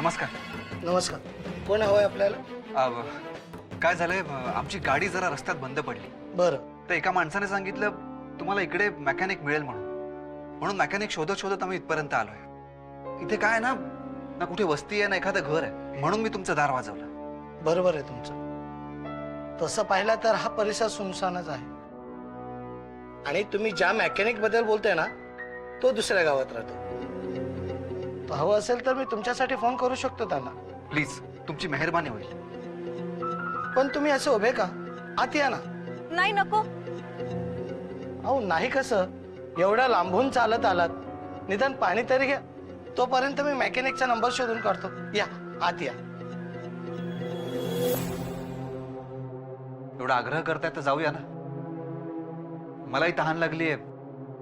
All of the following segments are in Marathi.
नमस्कार. नमस्कार. कोण हवंय आपल्याला? काय झालंय, आमची गाडी जरा रस्त्यात बंद पडली. बरं. तर एका माणसाने सांगितलं तुम्हाला इकडे मेकॅनिक मिळेल म्हणून मेकॅनिक शोधत शोधत आम्ही इथपर्यंत आलोय. इथे काय ना ना कुठे वस्ती आहे ना एखादं घर आहे, म्हणून मी तुमचं दार वाजवलं. बरोबर आहे तुमचं. तसं पाहिलं तर हा परिसर सुनसानच आहे. आणि तुम्ही ज्या मेकॅनिक बद्दल बोलताय ना तो दुसऱ्या गावात राहतो. तो हवं असेल तर मी तुमच्यासाठी फोन करू शकतो त्यांना. प्लीज, तुमची मेहरबानी होईल. पण तुम्ही असे उभे का? आत या ना. नाही, नको. अहो नाही, कसं एवढ्या लांबून चालत आलात, निदान पाणी तरी घ्या. तोपर्यंत मी मेकॅनिकचा नंबर शोधून काढतो. या आत या. एवढा आग्रह करताय तर जाऊया ना. मलाही तहान लागलीये,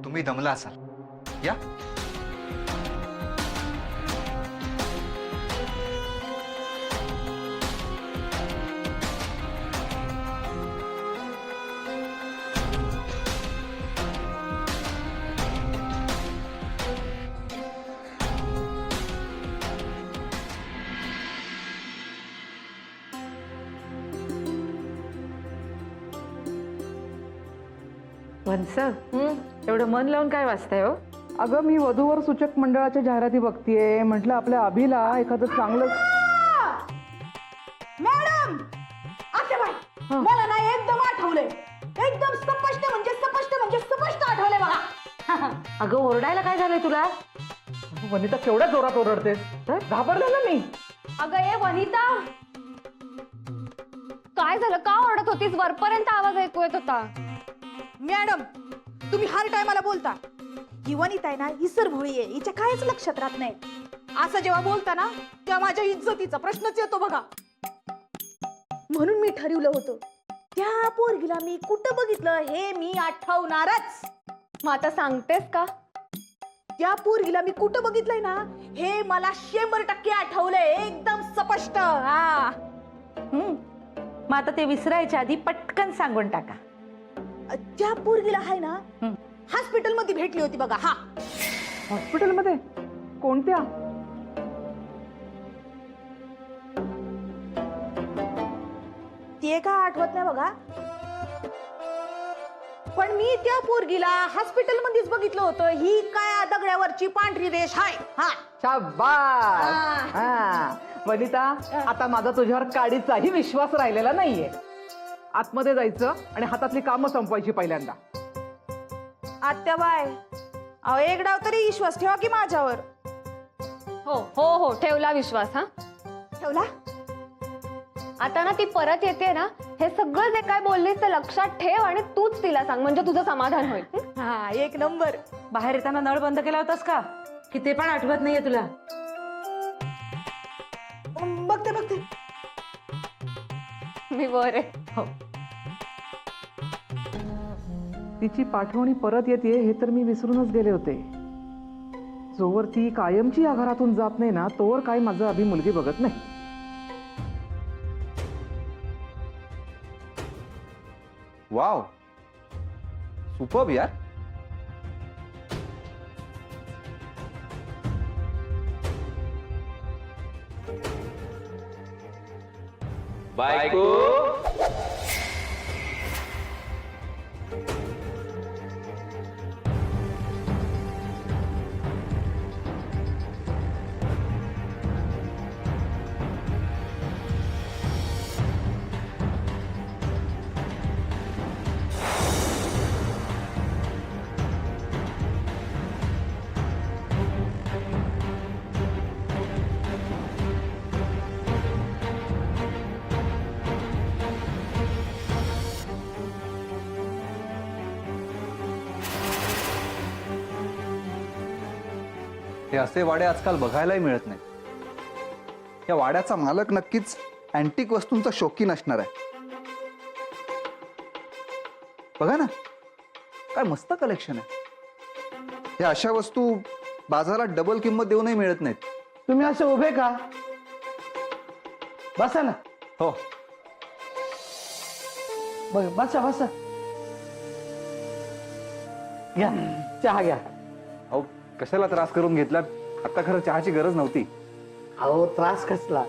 तुम्ही दमला असाल. या. वंस, एवढं मन लावून काय वाचताय हो? अगं मी वधूवर सूचक मंडळाच्या जाहिराती बघतीये. म्हटलं आपल्या अभिला एखादं चांगलं. मॅडम, मला ना एकदम आठवलंय. एकदम स्पष्ट म्हणजे स्पष्ट आठवलंय बघा. अगं ओरडायला काय झालंय तुला? वनिता केवढ्या जोरात ओरडतेस? घाबरले ना मी. अगं ए वनिता, काय झालं? का ओरडत होतीस? वरपर्यंत आवाज ऐकू येत होता. मॅडम, तुम्ही हर टायमाला बोलता ही वनिता आहे ना इसर भोळी आहे, हिच्या कायच लक्षात राहत नाही. असं जेव्हा बोलता ना तेव्हा माझ्या इज्जतीचा प्रश्नच येतो बघा. म्हणून मी ठरवलं होतं त्या पोरगीला मी कुठं बघितलं हे मी आठवणारच. मग आता सांगतेस का? त्या पोरगीला मी कुठं बघितलंय ना हे मला 100% आठवलंय. एकदम स्पष्ट. हा. मग आता ते विसरायच्या आधी पटकन सांगून टाका. त्या पोरगीला आहे ना हॉस्पिटल मध्ये भेटली होती बघा. हा. हॉस्पिटलमध्ये? कोणत्या? ते का आठवत नाही बघा, पण मी त्या पोरगीला हॉस्पिटल मध्येच बघितलं होतं. ही काय दगड्यावरची पांढरी रेष आहे. हा. शाबास. हा. वनिता, आता माझा तुझ्यावर काडीचाही विश्वास राहिलेला नाहीये. आतमध्ये जायचं आणि हातातली कामं संपवायची पहिल्यांदा. आत्याबाई, अहो एक डाव तरी विश्वास ठेवा की माझ्यावर. हो हो हो, ठेवला विश्वास. हा, ठेवला. आता ना ती परत येते ना, हे सगळं जे काय बोललीस ते लक्षात ठेव आणि तूच तिला सांग, म्हणजे तुझं समाधान होईल. हा, एक नंबर. बाहेर येताना नळ बंद केला होतास का? की ते पण आठवत नाहीये तुला? बघते. मी वर आहे. हो. तिची पाठवणी परत येते हे तर मी विसरूनच गेले होते. जोवर ती कायमची या घरातून जात नाही ना तोवर काय माझं अभि मुलगी बघत नाही. वाव, सुपर्ब यार. बायको, हे असे वाडे आजकाल बघायलाही मिळत नाही. या वाड्याचा मालक नक्कीच अँटिक वस्तूंचा शौकीन असणार आहे. बघा ना, काय मस्त कलेक्शन आहे. या अशा वस्तू बाजारात डबल किंमत देऊनही मिळत नाहीत. तुम्ही असे उभे का? बसा ना. हो. बसा. घ्या चहा घ्या. अहो, कशाला त्रास करून घेतला? आता खरं चहाची गरज नव्हती. अहो त्रास कसला,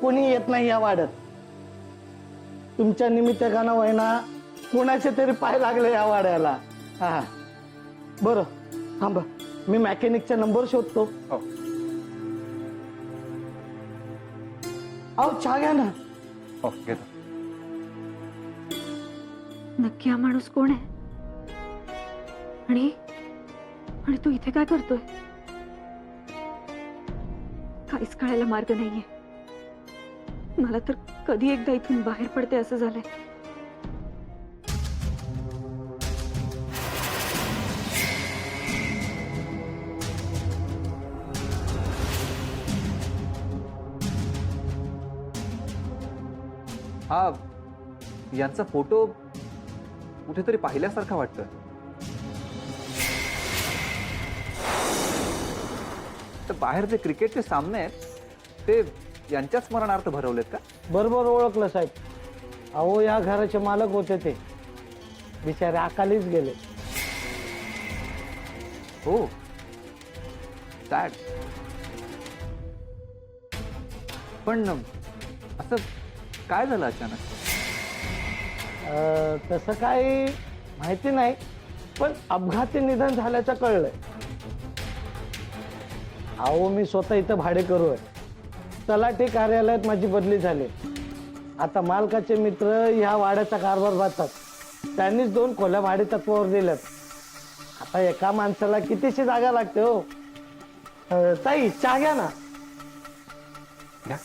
कोणी येत नाही या वाड्यात. तुमच्या निमित्तानं वयना कोणाचे तरी पाय लागले या वाड्याला. हा बरं थांबा, मी मॅकॅनिकचा नंबर शोधतो. हो. अहो चहा घ्या ना. हो घेतो. नक्की हा माणूस कोण आहे आणि आणि तू इथे काय करतोय? काहीच कळायला मार्ग नाहीये. मला तर कधी एकदा इथून बाहेर पडते असं झालंय. हा यांचा फोटो कुठेतरी पाहिल्यासारखा वाटतोय. तर बाहेर जे क्रिकेटचे सामने आहेत ते यांच्या स्मरणार्थ भरवलेत का? बरोबर ओळखलं साहेब. अहो या घराचे मालक होते ते, बिचारे अकालीच गेले. हो सॅड. पण असं काय झालं अचानक? तसं काही माहिती नाही, पण अपघाती निधन झाल्याचं कळलंय. अहो मी स्वतः इथं भाडे करू आहे. तलाठी कार्यालयात माझी बदली झाली. आता मालकाचे मित्र ह्या वाड्याचा कारभार बघतात. त्यांनीच 2 खोल्या भाडे तत्वावर दिल्यात. आता एका माणसाला कितीशी जागा लागते हो. ताई चहा घ्या ना. घ्या.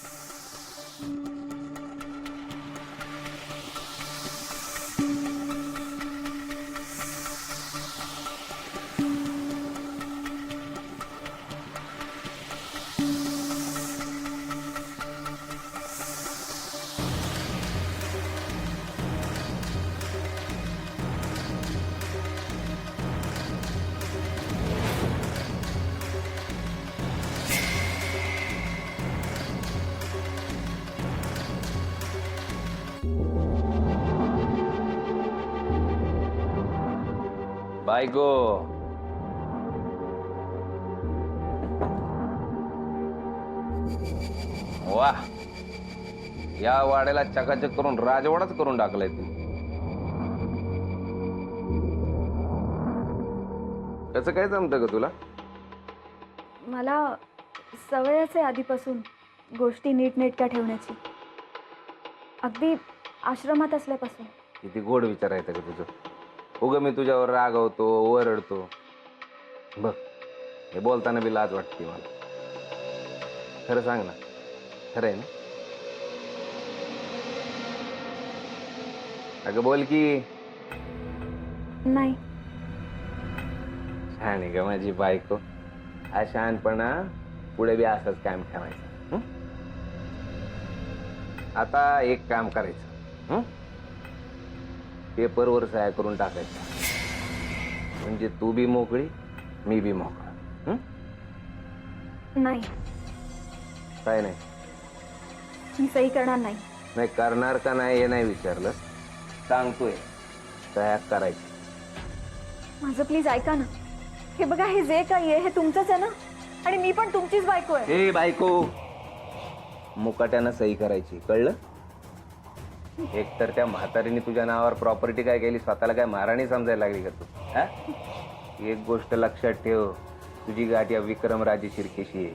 बायको. वा, या वाड्याला चकाचक करून राजवाडाच करून टाकलाय तू. कसं काय जमतं का तुला? मला सवयच आहे आधीपासून गोष्टी नीटनेटक्या ठेवण्याची, अगदी आश्रमात असल्यापासून. किती गोड विचार आहे का तुझं. उग मी तुझ्यावर रागवतो, ओरडतो. बघ हे बोलताना बी लाज वाटते मला. खरं सांग ना, खरं आहे ना? अगं बोल की. नाही. छान आहे ग माझी बायको. हा शहाणपणा पुढे बी असंच कायम ठेवायचं. आता एक काम करायचं. पेपरवर सह्या करून टाकायचं, म्हणजे तू बी मोकळी, मी बी मोकळा. नाही, काय नाही? मी सही करणार नाही. नाही करणार का नाही हे नाही विचारलं, सांगतोय सह्या करायची. माझं प्लीज ऐका ना. हे बघा, हे जे काही आहे हे तुमचंच आहे ना, आणि मी पण तुमचीच बायको आहे. ए बायको, मुकाट्यानं सही करायची, कळलं? एकतर त्या म्हातारीने तुझ्या नावावर प्रॉपर्टी काय केली, स्वतःला काय महाराणी समजायला लागली का तू? हा? एक गोष्ट लक्षात ठेव, तुझी गाठ या विक्रमराजे शिर्केशी आहे.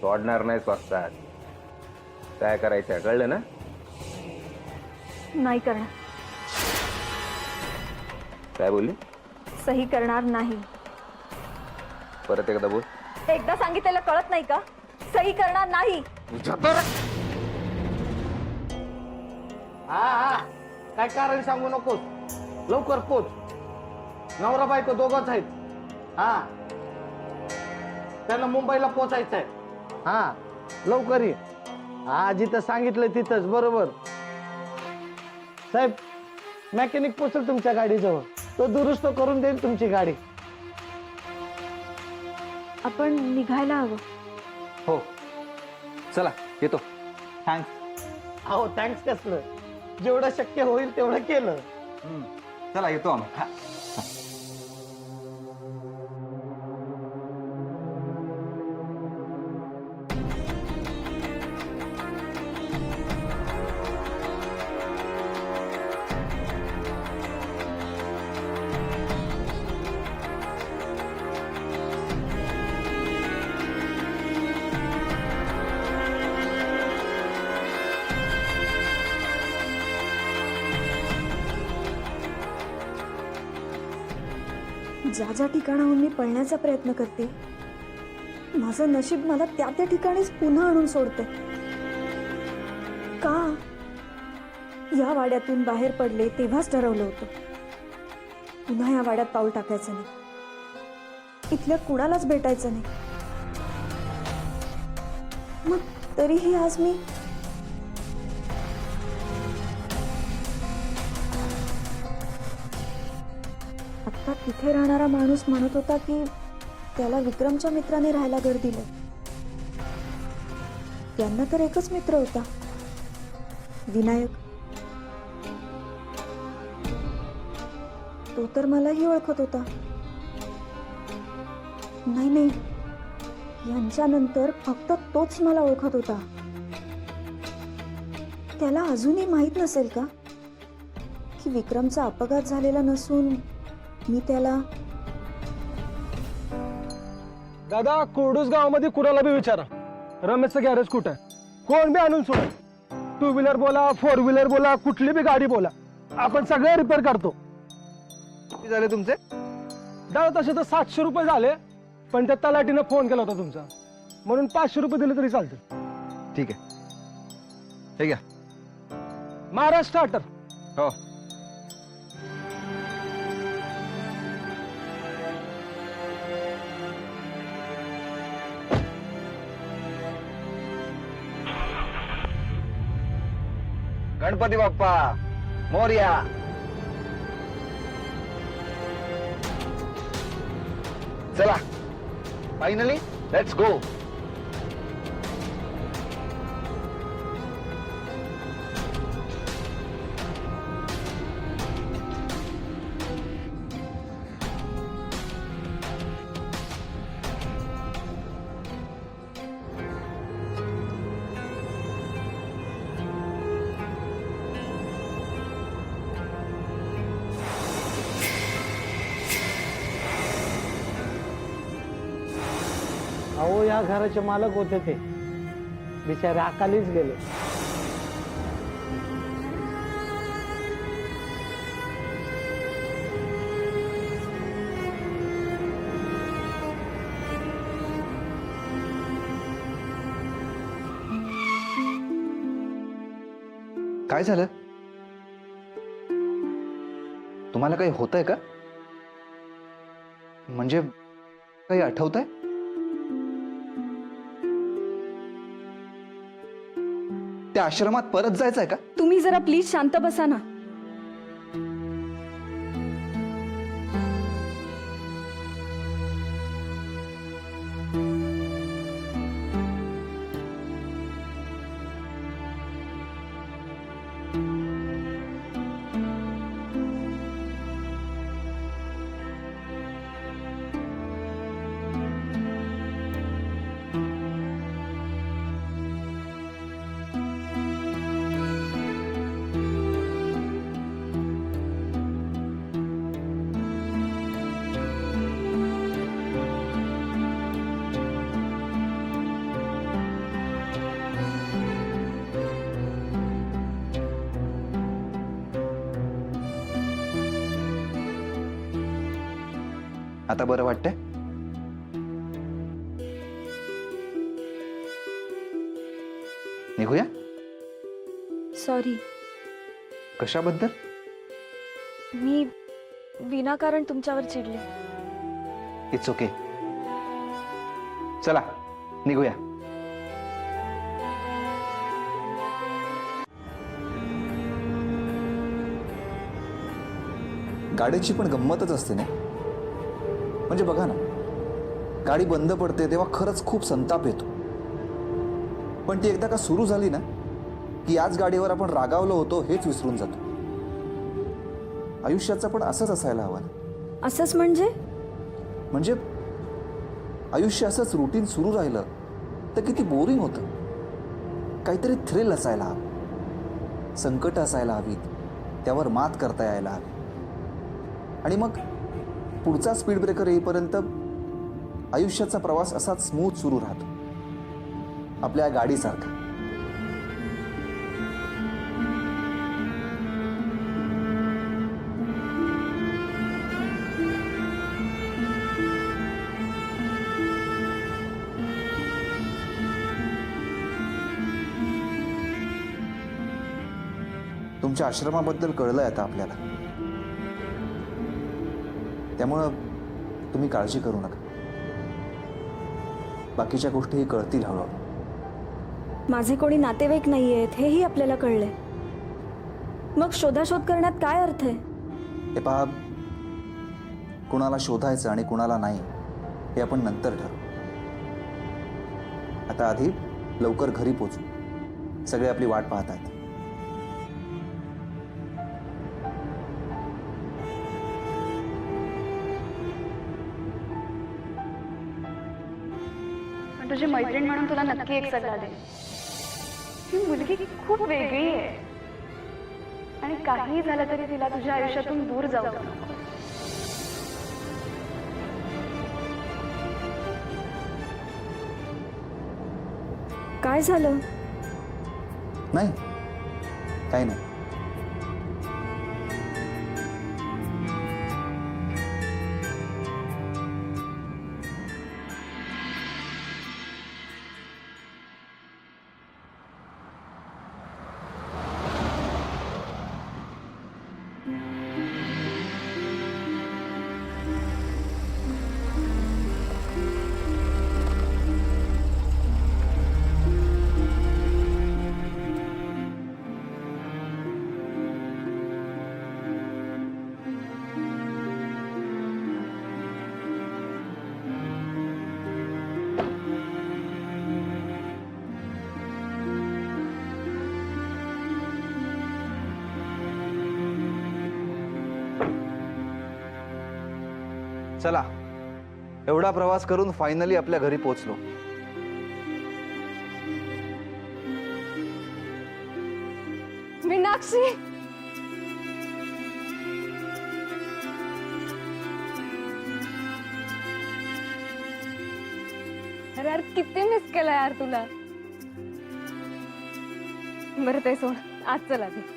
सोडणार नाही स्वस्तात. काय करायचं कळलं ना? नाही करणार. काय बोलली? सही करणार नाही. परत एकदा बोल. एकदा सांगितलेलं कळत नाही का? सही करणार नाही. हा काय कारण सांगू नकोस. लवकर पोच. नवरा बायको दोघंच आहेत. हा त्यांना मुंबईला पोचायचं आहे. हा लवकर ये. हा जिथं सांगितलं तिथंच. बरोबर साहेब, मेकॅनिक पोचल तुमच्या गाडीजवळ. तो दुरुस्त करून देईल तुमची गाडी. आपण निघायला हवं. हो चला येतो. थँक्स. अहो थँक्स कसलं, जेवढं शक्य होईल तेवढं केलं. चला येतो आम्ही. हा. ज्या ज्या ठिकाणाहून मी पळण्याचा प्रयत्न करते माझं नशीब मला त्या त्या ठिकाणीच पुन्हा आणून सोडते. का या वाड्यातून बाहेर पडले तेव्हाच ठरवलं होतं पुन्हा या वाड्यात पाऊल टाकायचं नाही, इथल्या कुणालाच भेटायचं नाही. मग तरीही आज मी आता तिथे राहणारा माणूस म्हणत होता की त्याला विक्रमच्या मित्राने राहायला घर दिलं. त्यांना तर एकच मित्र होता, विनायक. तो तर मलाही ओळखत होता. नाही नाही, यांच्यानंतर फक्त तोच मला ओळखत होता. त्याला अजूनही माहित नसेल का की विक्रमचा अपघात झालेला नसून मी त्याला. दादा, कोरडूस गावामध्ये कुणाला बी विचारा, रमेशचं गॅरेज कुठं आहे, कोण बी आणून सोडा. 2 व्हीलर बोला, 4 व्हीलर बोला, कुठली बी गाडी बोला, आपण सगळे रिपेअर करतो. किती झाले तुमचे? दादा तसे तर 700 रुपये झाले, पण त्या तलाठीनं फोन केला होता तुमचा, म्हणून 500 रुपये दिले तरी चालते. ठीक आहे, हे घ्या. महाराष्ट्र स्टार्टर. हो. गणपती बाप्पा मोरया. चला, फायनली लेट्स गो. अहो, या घराचे मालक होते ते बिचारे अकालीच गेले. काय झालं? तुम्हाला काही होतंय का? म्हणजे काही आठवतंय? त्या आश्रमात परत जायचंय का? तुम्ही जरा प्लीज शांत बसा ना. आता बरं वाटतंय? निघूया? सॉरी, कशाबद्दल? मी विनाकारण तुमच्यावर चिडले. It's okay. चला निघूया. गाडीची पण गंमतच असते ना. म्हणजे बघा ना, गाडी बंद पडते तेव्हा खरंच खूप संताप येतो, पण ती एकदा का सुरू झाली ना की याच गाडीवर आपण रागावलो होतो हेच विसरून जातो. आयुष्याचं पण असंच असायला हवं ना. असंच म्हणजे आयुष्य असंच रुटीन सुरू राहिलं तर किती बोरिंग होतं. काहीतरी थ्रिल असायला हवं, संकट असायला हवीत, त्यावर मात करता यायला हवी. आणि मग पुढचा स्पीड ब्रेकर येईपर्यंत आयुष्याचा प्रवास असाच स्मूथ सुरू राहतो, आपल्या गाडीसारखा. तुमच्या आश्रमाबद्दल कळलंय आता आपल्याला. त्यामुळं तुम्ही काळजी करू नका. बाकीच्या गोष्टी कळतील हळूहळू. माझे कोणी नातेवाईक नाही आहेत हेही आपल्याला कळलंय. मग शोधाशोध करण्यात काय अर्थ आहे? हे पहा, कुणाला शोधायचं आणि कुणाला नाही हे आपण नंतर ठरवू. आता आधी लवकर घरी पोचू. सगळे आपली वाट पाहत आहेत. पण तुझी मैत्रीण म्हणून तुला नक्की एक सल्ला दे. ती मुलगी खूप वेगळी आहे आणि काही झालं तरी तिला तुझ्या आयुष्यातून दूर जाऊ नको. काय झालं? नाही, काही नाही. चला, एवढा प्रवास करून फायनली आपल्या घरी पोहोचलो. मीनाक्षी, अरे यार किती मिस केलं यार तुला. बरं ते सोड, आज चला आधी.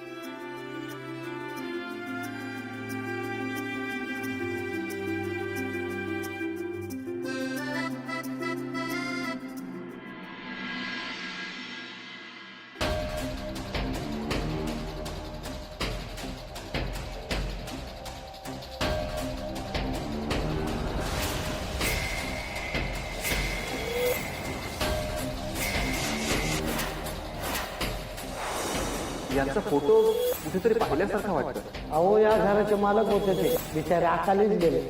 यांचा फोटो कुठेतरी पाहिल्यासारखा वाटतं. अहो, या घराचे मालक होते ते, बिचारे अकालीच गेले.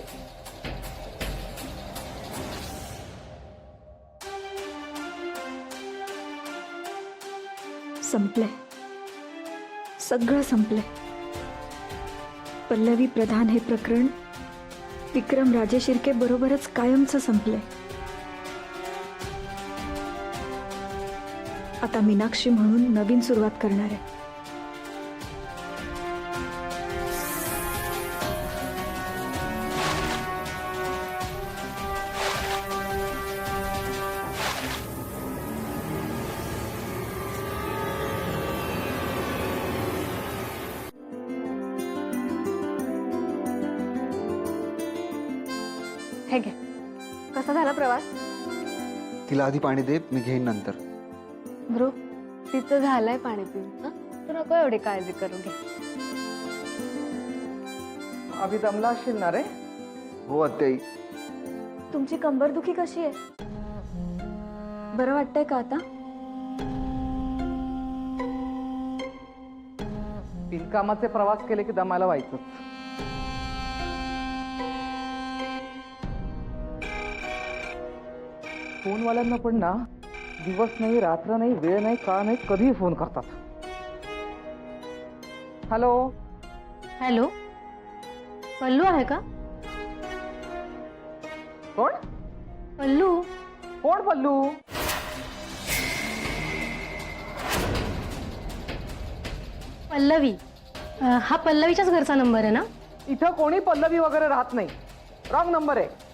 संपलंय, सगळं संपलंय. पल्लवी प्रधान हे प्रकरण विक्रम राजे शिर्के बरोबरच कायमचं संपलंय. आता मीनाक्षी म्हणून नवीन सुरुवात करणार आहे. हे घे. कसा झाला प्रवास? तिला आधी पाणी दे, मी घेईन नंतर. ध्रुव, तिचं झालंय पाणी पिऊन. तू नको एवढी काळजी करू. घे. अभि दमला असशील ना रे? हो आत्याई. तुमची कंबरदुखी कशी आहे? बरं वाटतंय का आता? बिनकामाचे प्रवास केले की दमायला व्हायचं. फोनवाल्यांना पण ना दिवस नाही, रात्र नाही, वेळ नाही, काळ नाही, कधीही फोन करतात. हॅलो हॅलो, पल्लू आहे का? कोण? पल्लू. कोण पल्लू? पल्लवी. हा पल्लवीच्याच घरचा नंबर आहे ना? इथं कोणी पल्लवी वगैरे राहत नाही. रॉंग नंबर आहे.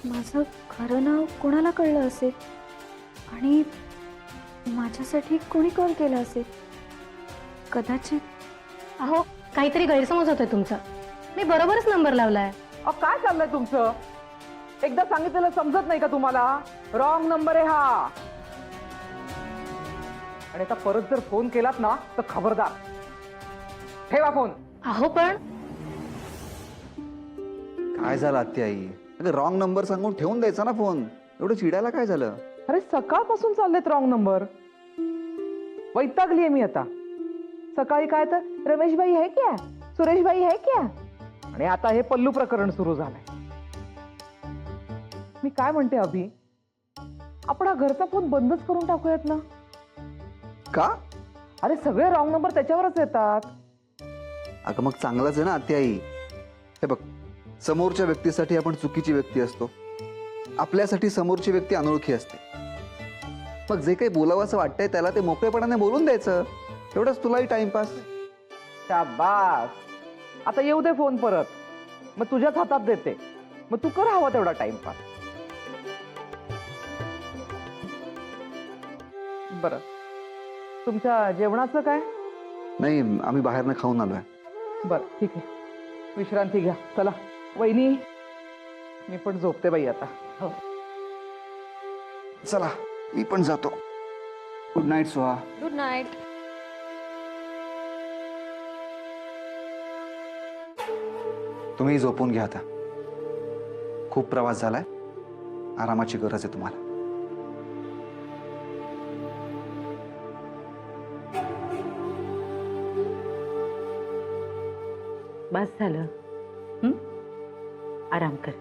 माझं खरं नाव कोणाला कळलं असेल आणि माझ्यासाठी कोणी कॉल केला असेल? कदाचित. अहो, काहीतरी गैरसमज होतोय तुमचा. मी बरोबरच नंबर लावलाय. काय चाललंय तुमचं? एकदा सांगितलेलं समजत नाही का तुम्हाला? रॉंग नंबर आहे हा. आणि आता परत जर फोन केलात ना तर खबरदार. ठेवा फोन. अहो पण काय झालं आत्या आई? अगं रॉंग नंबर सांगून ठेवून द्यायचा ना फोन. एवढं चिडायला काय झालं? अरे सकाळपासून चाललेत रॉंग नंबर. वैतागलीये मी आता. सकाळी काय तर रमेशबाई है क्या, सुरेशबाई है क्या, आणि आता हे पल्लू प्रकरण सुरू झालंय. मी काय म्हणते अभि, आपण हा घरचा फोन बंदच करून टाकूयात ना. का? अरे सगळे रॉंग नंबर त्याच्यावरच येतात. अगं मग चांगलंच आहे ना आत्या आई. हे बघ, समोरच्या व्यक्तीसाठी आपण चुकीची व्यक्ती असतो, आपल्यासाठी समोरची व्यक्ती अनोळखी असते. मग जे काही बोलावं असं वाटतंय त्याला ते मोकळेपणाने बोलून द्यायचं. एवढंच तुलाही टाइमपास. शाबास. आता येऊ दे फोन परत, मग तुझ्याच हातात देते, मग तू कर हवा तेवढा टाइमपास. बरं, तुमच्या जेवणाचं काय? नाही, आम्ही बाहेरनं खाऊन आलोय. बरं ठीक आहे, विश्रांती घ्या. चला वहिनी, मी पण झोपते बाई आता. हो. चला मी पण जातो. Good night Suha. Good night. तुम्ही झोपून घ्या आता. खूप प्रवास झालाय, आरामाची गरज आहे तुम्हाला. बस झालं. आराम कर.